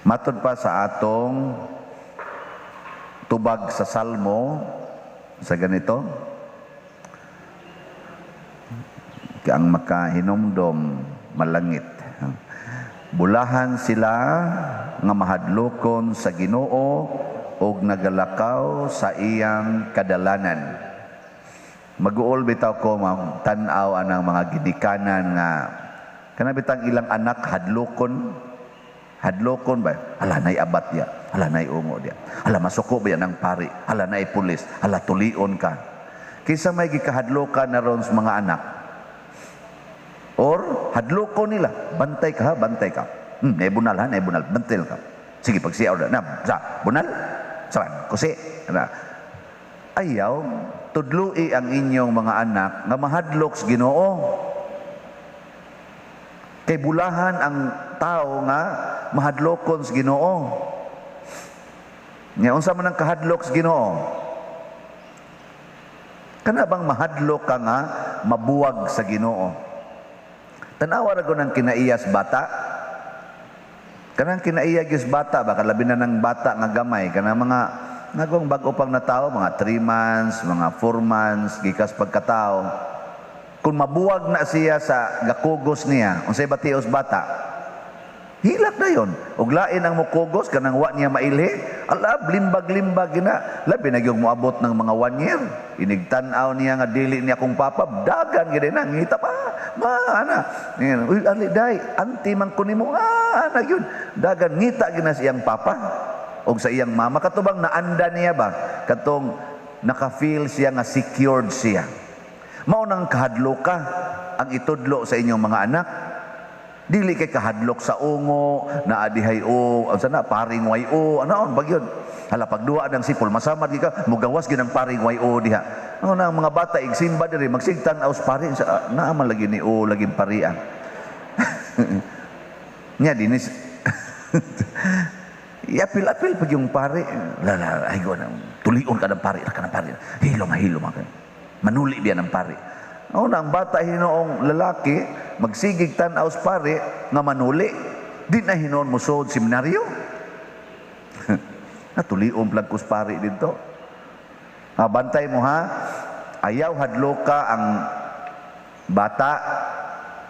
Matod pa sa atong tubag sa Salmo sa ganito, ang makahinumdom malangit. Bulahan sila nga mahadlokon sa Ginoo og nagalakaw sa iyang kadalanan. Mag-uol bitaw ko tan-aw anang mga ginikanan nga kanabitang ilang anak hadlokon. Hadlokon ba? Hala nay abat dia, hala nay ungo dia, hala masuko ba ng pari, hala nay pulis, hala tulion ka. Kisa may gikahadlokan na ron sa mga anak. Or hadlokon nila, bantay ka ha, bantay ka. Naibunal ha, naibunal, bantil ka. Sige, pagsiyaw na, sa, bunal, saan, kusi. Ayaw, tudlui ang inyong mga anak nga mahadlok sa Ginoo. Kay bulahan ang tao nga mahadlokon sa Ginoo. Nya unsa man ang kahadlok sa Ginoo? Kana bang mahadlok ka nga mabuwag sa Ginoo? Tanawa ra ng kinaiyas bata. Kanang kinaiyas bata baka labi na ng bata nga gamay kana mga nagong bag-o pang na tao, mga 3 months, mga 4 months gikas pagkatao. Kung mabuwag na siya sa gakugos niya, unsay batios bata, hilak na yon. Ug lain ang mukugos kanang wa niya mailhi, ala limbag-limbag gina. Labi na gyud moabot ng mga 1 year. Inigtan-aw niya nga dili niya kung papa, dagan gid na ngita pa. Ana. Uy ali day, anti man ko nimo. Ana gyud. Dagan ngita gid na siyang papa og sa iyang mama katubang naanda niya ba katong naka-feel siya nga secured siya. Mao nang kahadlok ka ang itudlo sa inyong mga anak. Dili kay kahadlok sa ungo na adihay o unsa na paring wayo anaon bagyon. Hala pagduwa ng sipol masamad gi ka mugawas gid ang paring wayo diha. Ano na ang mga bata igsimba diri magsigtan aus pari sa naa man lagi ni o lagi parian. Nya dinis apil-apil pag yung pari. Lala, ay gona, tulion ka ng pari, ka ng pari. Hilom ka. Manuli biya ng pari. Una, ang bata hinoong lalaki, magsigig tanaw sa pari, nga manuli. Di na hinoon mo sood seminaryo. Tulion plag kus pari dito. Bantay mo ha, ayaw hadlo ka ang bata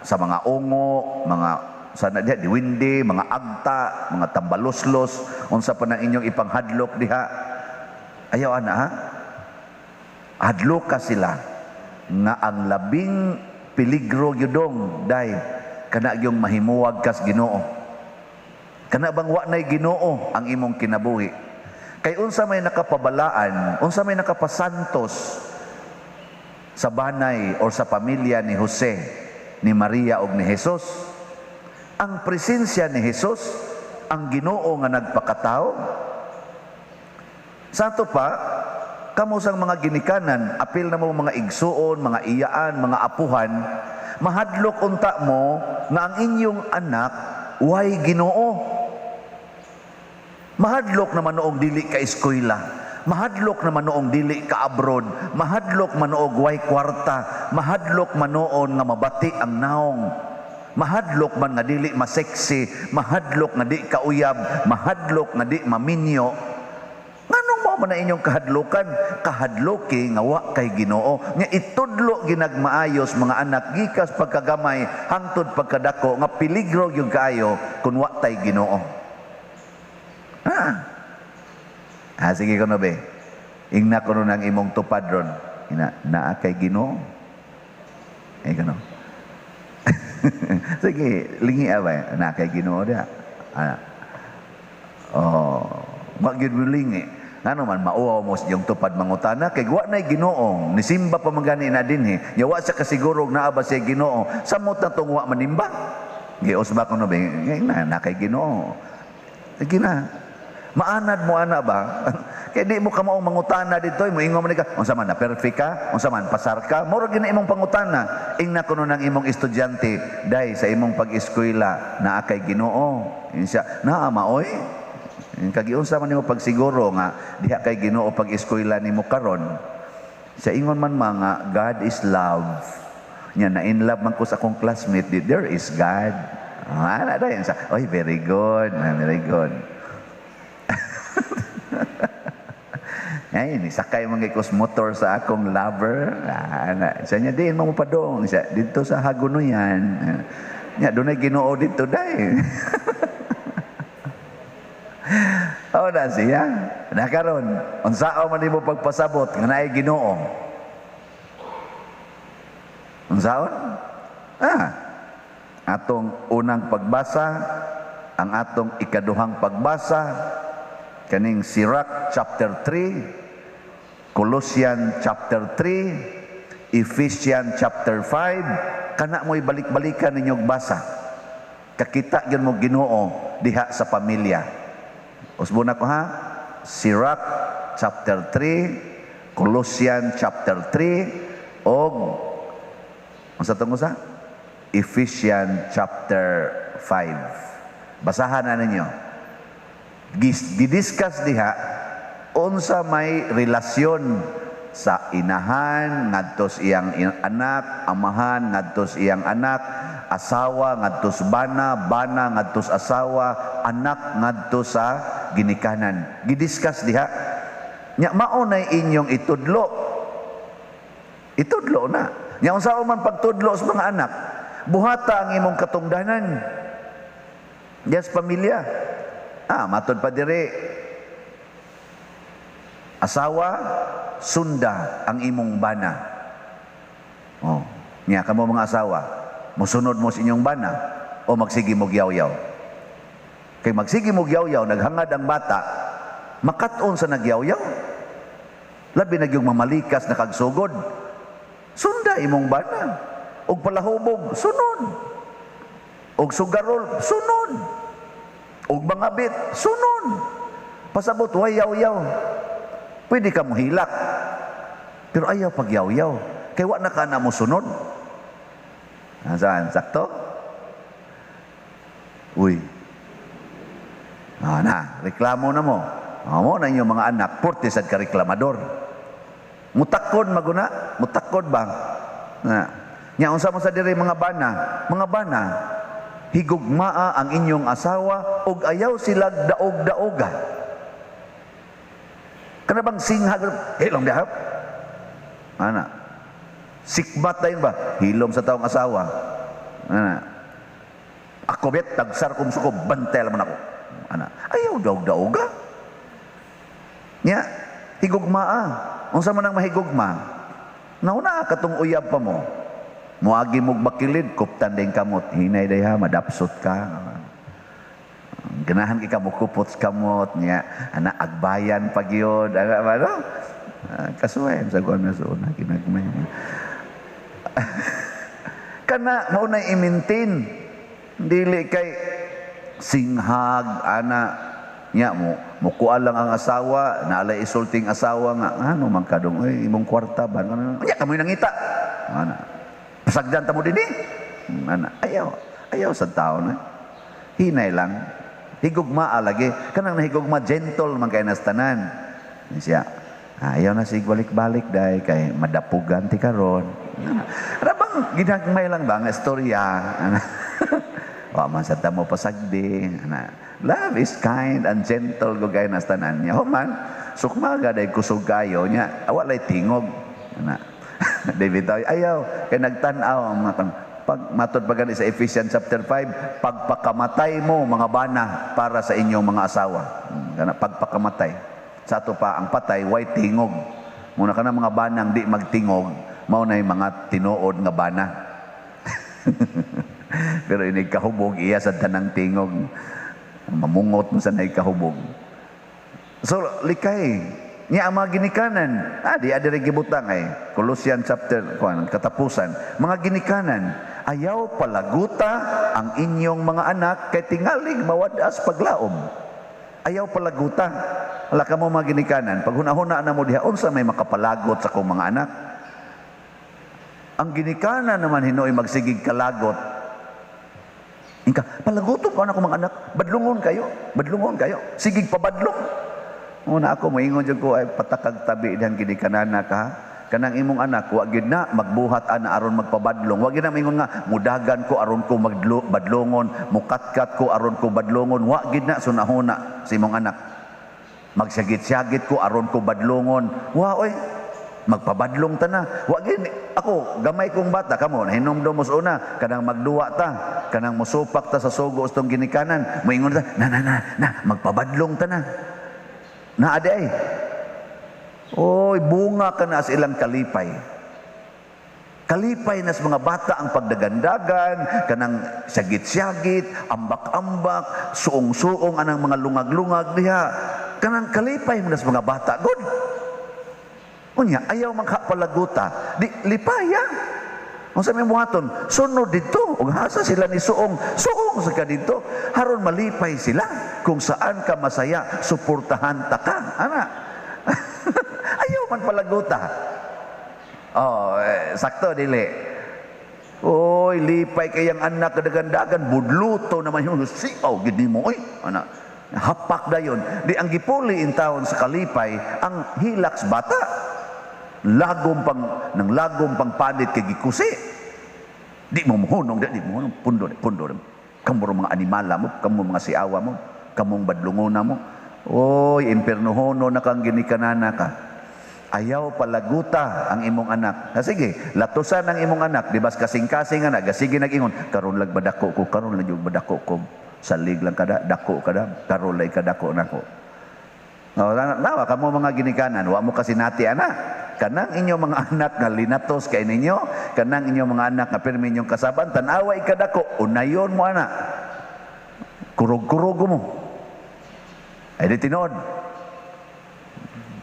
sa mga ungo, mga sana diha diwindi, mga agta, mga tambaloslos, unsa pa na inyong ipanghadlok diha. Ayaw ana ha. Hadlok ka sila nga ang labing peligro gyudong day kana gyung mahimuwag kas Ginoo. Kana bang wa nay Ginoo ang imong kinabuhi. Kay unsa may nakapabalaan, unsa may nakapasantos sa banay o sa pamilya ni Jose, ni Maria ug ni Jesus. Ang presensya ni Jesus, ang Ginoo nga nagpakatao. Sa ato pa, kamusang mga ginikanan, apil na mo mga igsuon, mga iyaan, mga apuhan, mahadlok unta mo nga ang inyong anak way Ginoo. Mahadlok naman noong dili ka eskwela, mahadlok naman noong dili ka abroad, mahadlok man noong way kwarta, mahadlok man noon nga mabati ang naong. Mahadlok man nga dili maseksi, mahadlok nga di kauyab, mahadlok nga di maminyo. Nganong mo man na inyong kahadlokan? Kahadloki nga wa kay Ginoo. Nga itudlo ginagmaayos mga anak gikas pagkagamay hangtod pagkadako nga peligro gyud kaayo kun wa tay Ginoo. Sige ko no be. Ingna ko nang imong tupad ron. Naa kay Ginoo. Ay kano. Sige, lingi abay na kay Ginoo dia. Magyud lingi. Ngano man mauaw mo yung tupad mangutana kay wa nay Ginoo. Nisimba pa man gani na dinhi. Ya wa sa kasiguro naa ba siya Ginoo. Samot na tong wa manimba. Gios ba kuno be? Na kay Ginoo. Sige na. Maanad mo ana ba? Kaya di mo ka maong mangutana dito, mo ingon man ka, unsa man na perfect ka, unsa man pasar ka, mura gina imong pangutana. Ingna kuno nang imong estudyante, day sa imong pag-eskwela naa kay Ginoo. Insya, naa maoy. Kagiunsa man nimo pagsiguro nga diha kay Ginoo pag-eskwela nimo karon. Sa ingon man mga God is love. Nya na in love man ko sa akong classmate, there is God. Ana dayon sa, oy, very good, very good. Ay, ni sakay mga ikos motor sa akong lover. Ana, sa niya din mo padong siya dito sa Hagonoyan. Nya dunay Ginoo dito dai. Oh, na siya. Na karon, unsao man imo pagpasabot nga naay Ginoo? Unsaon? Atong unang pagbasa, ang atong ikaduhang pagbasa, kaning Sirach chapter 3, Colossians chapter 3, Ephesians chapter 5, kana mo ibalik-balikan ninyong basa. Kakita gyud mo Ginoo diha sa pamilya. Usbon ako ha. Sirach chapter 3, Colossians chapter 3, og unsa tong usa? Ephesians chapter 5. Basahan na ninyo. Gidiscuss diha unsa may relasyon sa inahan ngadto sa iyang anak, amahan ngadto sa iyang anak, asawa ngadto sa bana, bana ngadto sa asawa, anak ngadto sa ginikanan. Gidiscuss diha. Nya mao nay inyong itudlo. Itudlo na. Nya unsa man pagtudlo sa mga anak? Buhata ang imong katungdanan. Yes, pamilya. Matod pa dire. Asawa, sunda ang imong bana. Oh, niya kamo mga asawa, musunod mo sa inyong bana o magsigi mo yaw-yaw. Kay magsigi mo yaw-yaw, naghangad ang bata, makat-on sa nagyaw-yaw. Labi na yung mamalikas na kagsugod. Sunda imong bana. Og palahubog, sunod. Og sugarol, sunod. Og mga bit, sunod. Pasabot, way yaw-yaw. Pwede ka mohilak. Pero ayaw pag yaw-yaw. Kaya wala ka na mo sunod. Saan? Sakto? Uy. Reklamo na mo. Mo na inyong mga anak, portisad ka reklamador. Mutakod maguna. Mutakod ba? Nya unsa mo sa diri mga bana? Mga bana, higugmaa ang inyong asawa ug ayaw sila daog-daoga. Kana bang singhag hilom dahap? Ana. Sikbat tayo ba? Hilom sa taong asawa. Ana. Ako bet tagsar kong suko bantel man ako. Ana. Ayaw daog-daoga. Nya higugmaa. Unsa man ang mahigugma? Nauna katong uyab pa mo. Muagi mo bakilid, kuptan din kamot. Hinay dayha, madapsot ka. Ganahan ka mo kupot kamot niya. Anak agbayan pag yun. Ano? Kasuwain sa kuwan na soon. Kinagmay. Kana, maunay i-maintain. Dili kay singhag, anak. Nya mo, mukuha lang ang asawa, naalay isulting asawa nga, ano man kadong, imong kwarta ba? Nya, kamoy nangita. Ano? Pasagdan ta mo din ayaw sa tao na hinay lang higugma lagi kanang nahigugma gentle man kay nastanan siya ayaw na sig balik-balik dai kay madapugan ti karon rabang ginagmay lang ba nga istorya wa man sa tamo pasagdi love is kind and gentle go kay nastanan niya man sukmaga dai kusog kayo nya walay tingog David ayaw kay nagtan-aw ang mga pag matod pa gani sa Ephesians chapter 5 pagpakamatay mo mga bana para sa inyong mga asawa kana pagpakamatay sa ato pa ang patay way tingog muna kana mga banang di magtingog mao nay mga tinuod nga bana pero ini kahubog iya sa tanang tingog mamungot mo sa nay kahubog so likay niya ang mga ginikanan. Di adiri gibutang Colossians chapter katapusan. Mga ginikanan, ayaw palaguta ang inyong mga anak kay tingalig mawadas paglaom. Ayaw palaguta. Wala ka mo mga ginikanan. Pag hunahuna na mo diha, unsa may makapalagot sa kong mga anak? Ang ginikanan naman hinoy magsigig kalagot. Inka, palaguto ko na ko mga anak. Badlungon kayo. Badlungon kayo. Sigig pabadlong. Una ako, moingon dyan ko, ay patakag tabi diyang ginikanana ka. kanang imong anak wa gid na magbuhat ana aron magpabadlong, wa gid na mingon nga mudagan ko aron ko badlongon, mukatkat ko aron ko badlongon, wa gid na sunahona sa imong anak. Magsagit-sagit ko aron ko badlongon, wa oy magpabadlong ta na. Wa gid ako gamay kong bata kamo nahinomdom mo una kanang magduwa ta, kanang mosupak ta sa sugo ustong ginikanan, moingon ta na magpabadlong ta na. Na adi ay. Oy, bunga ka na sa ilang kalipay. Kalipay na sa mga bata ang pagdagandagan, kanang sagit-sagit, ambak-ambak, suong-suong anang mga lungag-lungag diha. Kanang kalipay mo na sa mga bata. Good. Unya, ayaw magkapalaguta. Di, lipaya. Kung sa may buhaton, sunod dito. Ug hasa sila ni suong sa ka dito. Haron malipay sila. Kung saan ka masaya, suportahan ta ka. Ana. Ayaw man palaguta. Oh, sakto dili. Oy, lipay kayang anak kadagandagan, budluto naman yung siaw gid nimo oy. Ana. Hapak dayon. Di ang gipuli in taon sa kalipay ang hilaks bata. Lagom pang panit kay gikusi. Di mo mohonong, di mo mohonong pundo. Kamo mga animala mo, kamo mga siawa mo, kamong badlungona mo. Oy, impernohono na kang ginikanana ka. Ayaw palaguta ang imong anak. Sige, latusan ang imong anak, di ba kasing-kasing anak, sige nag-ingon, karon lag badako ko, karon lang yung badako ko. Salig lang kada, dako kada, karon lay kadako nako. No, nawa kamo mga ginikanan, wa mo kasi nati anak. Kanang inyong mga anak nga linatos kay ninyo, kanang inyong mga anak nga pirmi inyong kasaban, tanawa ikadako, unayon mo anak. Kurog-kurog mo. Ay di tinod.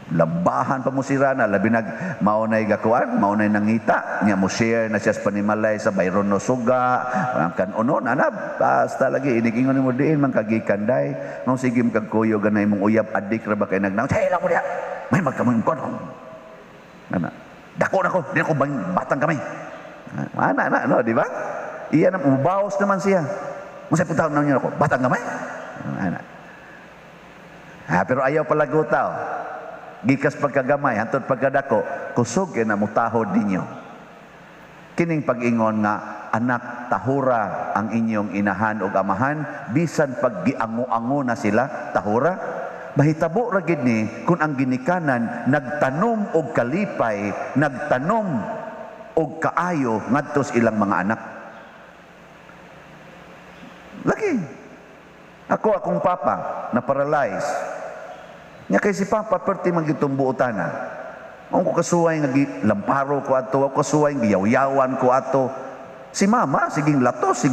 Labahan pa mo sira na, labi nag maunay gakuan, maunay nangita, niya mo share na siya sa panimalay sa bayron no suga, kanunon, anab, basta lagi, inigingon mo diin, man kagikanday, nung sige magkagkuyo, ganay mong uyab, adik, raba kayo nagnaw, say lang mo diya, may magkamoy mo kono. Ana, dako na ko, di ako batang kamay. Ana, no, di ba? Iyan ang ubawas naman siya. Masay punta na niyo ako, batang kamay? Ana. Pero ayaw palaguta, oh. Gikas pagkagamay, hantod pagkadako, kusog na mutahod ninyo. Kining pag-ingon nga, anak, tahura ang inyong inahan o amahan, bisan pag giango-ango na sila, tahura. Mahitabo ra gid ni kung ang ginikanan nagtanom og kalipay, nagtanom og kaayo ngadto sa ilang mga anak. Lagi. Akong papa na paralyze. Nya kay si papa perti man gitong buotana. Ang ko kasuway nga lamparo ko ato, ako kasuway giyaw-yawan ko ato. Si mama siging latos.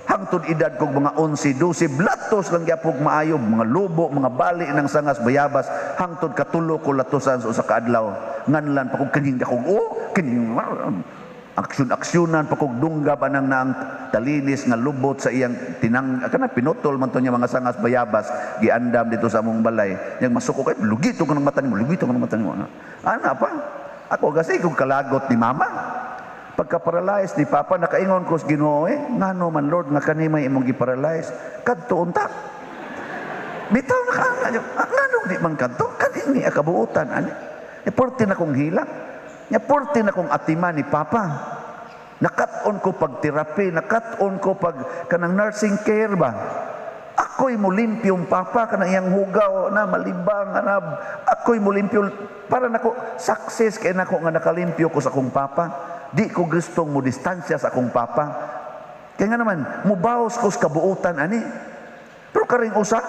Hangtod edad kog mga 11, 12, latos lang gyapog maayo, mga lubo, mga bali ng sangas bayabas, hangtod katulo ko latosan sa usa ka adlaw. Nganlan pa kog kining dakog kining aksyon-aksyonan pa kog dunggab anang naang talinis nga lubot sa iyang kana pinutol man to niya mga sangas bayabas, giandam dito sa among balay. Yang masuko kay lugito ko ng mata nimo, Ana pa. Ako kasi kog kalagot ni mama. Pagka-paralyze ni Papa, nakaingon ko sa Ginoo, ngano man Lord, nga kanimay imong gi-paralyze, kadto unta. Bitaw na ka, ngano di man kadto, kanini akabuutan, ani. Porti na kong hila, porti na kong atima ni Papa. Nakat-on ko pag-therapy, nakat-on ko pag kanang nursing care ba. Ako'y mulimpyong Papa, kanang iyang hugaw na malibang, anab. Ako'y mulimpyo, para nako success kay nako nga nakalimpyo ko sa akong Papa. Di ko gustong mo distansya sa akong papa. Kaya nga naman, mubawas ko sa kabuutan, ani. Pero karing usa,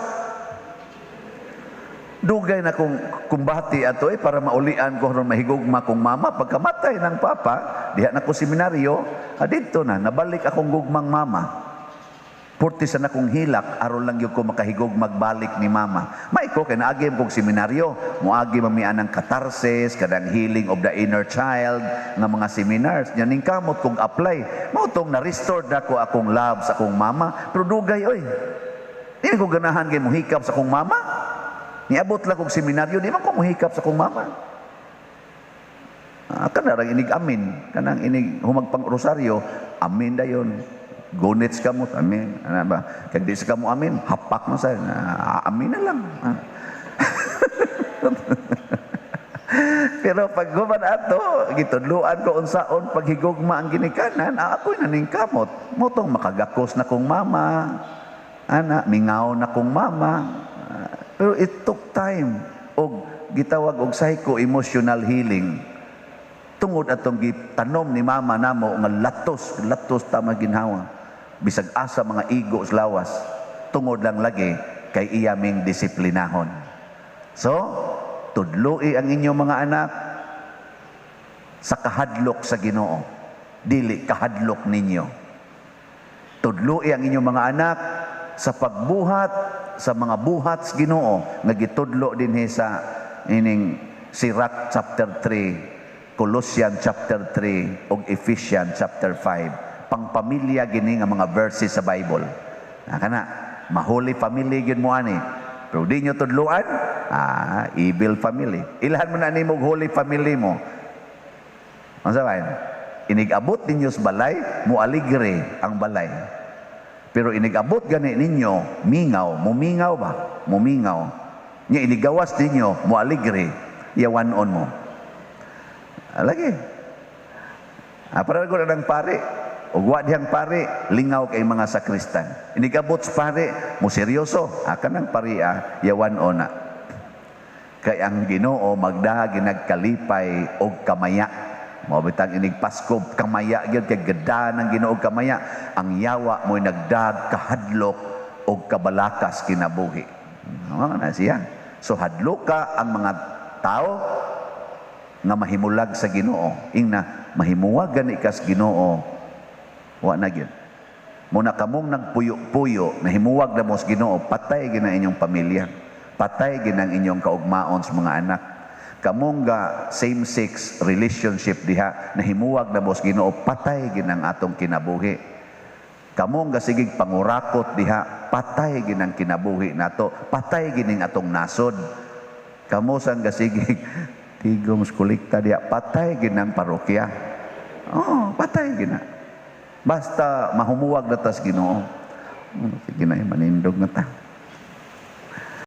dugay na kong kumbati ato para maulian ko ron mahigugma kong mama. Pagkamatay ng papa, diha na ko seminaryo, dito na, nabalik akong gugmang mama. Purti sa nakong hilak, aron lang yung ko makahigog magbalik ni mama. May ko, kaya naagim kong seminaryo. Muagi mamian ng katarsis, kadang healing of the inner child, nga mga seminars. Yan yung kamot kong apply. Mautong na-restore na ko akong love sa akong mama. Pero dugay, oy. Hindi ko ganahan kayo muhikap sa akong mama. Niabot lang kong seminaryo, di man ko muhikap sa akong mama. Kanarang inig amin. Kanang inig humagpang rosaryo, amin da yun. Gonets ka mo, amin. Ano ba? Kag di sa ka mo, amin. Hapak mo sa'yo. Amin na lang. Pero pag guman ato, gitudluan ko unsaon paghigugma ang ginikanan, ako'y naningkamot. Motong makagakos na kong mama, ana, mingaw na kong mama. Pero it took time. Og gitawag og psycho-emotional healing. Tungod atong gitanom ni mama namo nga latos tama ginhawa. Bisag asa mga igo sa lawas. Tungod lang lagi kay iyaming disiplinahon. So, tudloi ang inyong mga anak sa kahadlok sa Ginoo, dili kahadlok ninyo. Tudloi ang inyong mga anak sa pagbuhat sa mga buhat sa Ginoo nga gitudlo dinhi sa ining Sirach chapter 3, Colossians chapter 3 ug Ephesians chapter 5. Pangpamilya gini nga mga verses sa Bible. Kana mahuli family gyud mo ani. Pero di nyo tudluan, evil family. Ilhan mo na ni mong holy family mo. Ang sabahin, inigabot ninyo sa balay, mualigre ang balay. Pero inigabot gani ninyo, mumingaw ba? Mumingaw. Nya inigawas ninyo, mualigre, yawanon mo. Lagi. Para ko na ng pare, ugwa diyang pare, lingaw kay mga sakristan. Inigabot sa pare, mo seryoso, akan ang paria, yawan ona. Kay ang Ginoo magda ginagkalipay og kamaya. Mao bitang inig Pasko kamaya gyud kay gada ng Ginoo kamaya. Ang yawa mo nagdag kahadlok og kabalakas kinabuhi. Na siya. So hadloka ang mga tao nga mahimulag sa Ginoo. Ingna mahimuwag gani kas Ginoo. Wa na gyud. Muna kamong nagpuyo-puyo, nahimuwag na mo sa Ginoo, patay gina inyong pamilya. Patay ginang inyong kaugmaon sa mga anak. Kamong ga same-sex relationship diha, nahimuwag na mo sa Ginoo, patay ginang atong kinabuhi. Kamong ga sigig pangurakot diha, patay ginang kinabuhi nato, patay gining atong nasod. Kamo sang ga sigig tigom kolekta diha, patay ginang parokya. Oh, patay gina. Basta mahumuwag na tas Ginoo. Sige na, manindog na ta.